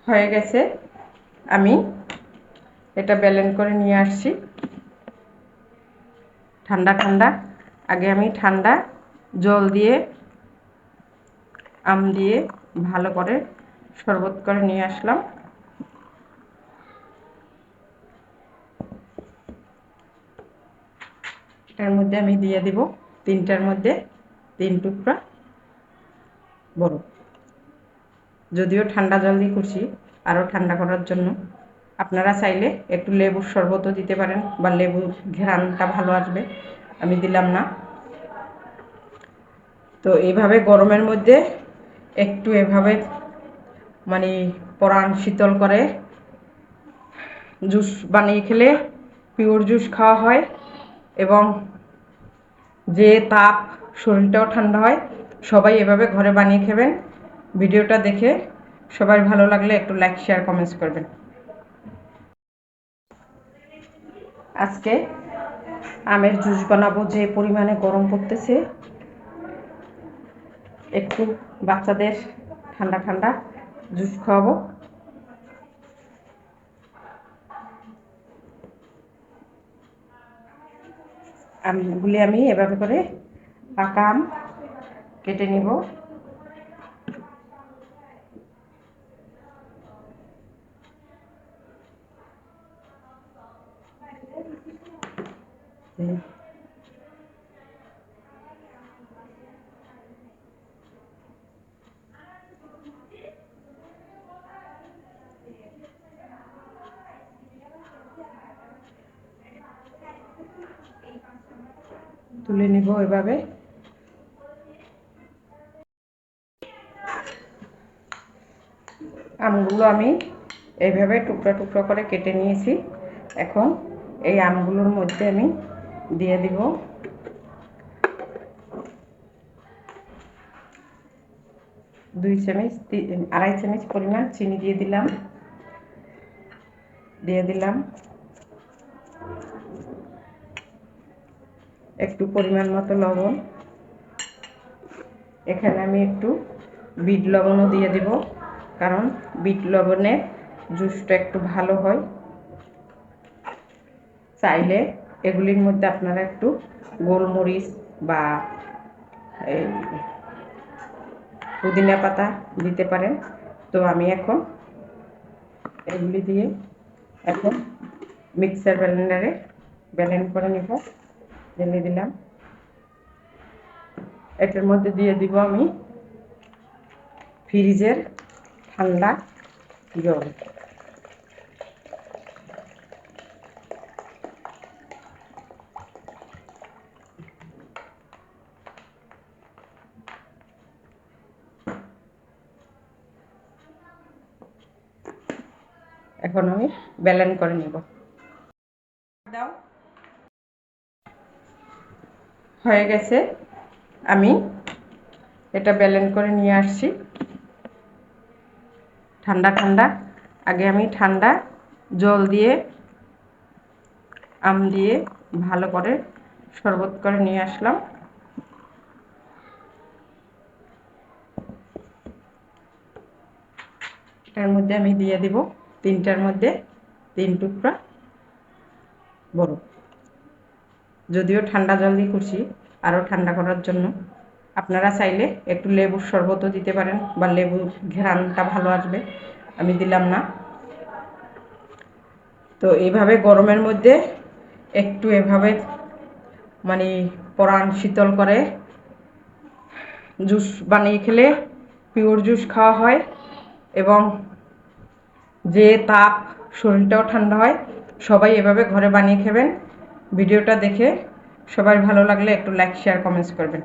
হয়ে গেছে। আমি এটা ব্লেন্ড করে নিয়ে আসছি ঠান্ডা ঠান্ডা। আগে আমি ঠান্ডা জল দিয়ে আম দিয়ে ভালো করে শরবত করে নিয়ে আসলাম। এর মধ্যে আমি দিয়ে দিব 3টার মধ্যে 3 টুকরা বরফ। যদিও ঠান্ডা জল দিয়ে করছি, আরও ঠান্ডা করার জন্য আপনারা চাইলে একটু লেবুর শরবতও দিতে পারেন বা লেবুর ঘ্রাণটা ভালো আসবে, আমি দিলাম না। তো এইভাবে গরমের মধ্যে একটু এভাবে মানে পরাণ শীতল করে জুস বানিয়ে খেলে পিওর জুস খাওয়া হয় এবং যে তাপ শরীরটাও ঠান্ডা হয়। সবাই এভাবে ঘরে বানিয়ে খাবেন। ভিডিওটা দেখে সবাই ভালো লাগলে একটু লাইক শেয়ার কমেন্টস করবেন। আজকে আমের জুস বানাবো, যে পরিমাণে গরম পড়তেছে একটু বাচ্চাদের ঠান্ডা ঠান্ডা জুস খাওয়াবো। আমগুলি আমি এভাবে করে পাকা আম কেটে নিব। তুলে নিব এভাবে। আমগুলো আমি এইভাবে টুকরা টুকরা করে কেটে নিয়েছি। এখন এই আমগুলোর মধ্যে আমি দিয়ে দিব 2 চামচ 2.5 চামচ পরিমাণ চিনি দিয়ে দিলাম একটু পরিমাণ মতো লবণ। এখানে আমি একটু বিট লবণও দিয়ে দিব, কারণ বিট লবণে জুসটা একটু ভালো হয়। চাইলে এগুলির মধ্যে আপনারা একটু গোলমরিচ বা পুদিনা পাতা দিতে পারেন। তো আমি এখন এগুলি দিয়ে এখন মিক্সার ব্লেন্ডারে ব্লেন্ড করে নেব। ঢেলে দিলাম। এটার মধ্যে দিয়ে দিব আমি ফ্রিজের ঠান্ডা জল। এখন আমি ব্লেন্ড করে নেব। হয়ে গেছে। আমি এটা ব্লেন্ড করে নিয়ে আসছি ঠান্ডা ঠান্ডা। আগে আমি ঠান্ডা জল দিয়ে আম দিয়ে ভালো করে শরবত করে নিয়ে আসলাম। এর মধ্যে আমি দিয়ে দিব 3টার মধ্যে 3 টুকরা বরফ। যদিও ঠান্ডা জল দিয়ে করছি, আরও ঠান্ডা করার জন্য আপনারা চাইলে একটু লেবুর শরবতও দিতে পারেন বা লেবুর ঘ্রাণটা ভালো আসবে, আমি দিলাম না। তো এইভাবে গরমের মধ্যে একটু এভাবে মানে পরাণ শীতল করে জুস বানিয়ে খেলে পিওর জুস খাওয়া হয় এবং যে তাপ শরীরটাও ঠান্ডা হয়। সবাই এভাবে ঘরে বানিয়ে খাবেন। ভিডিওটা দেখে সবাই ভালো লাগলে একটু লাইক শেয়ার কমেন্টস করবেন।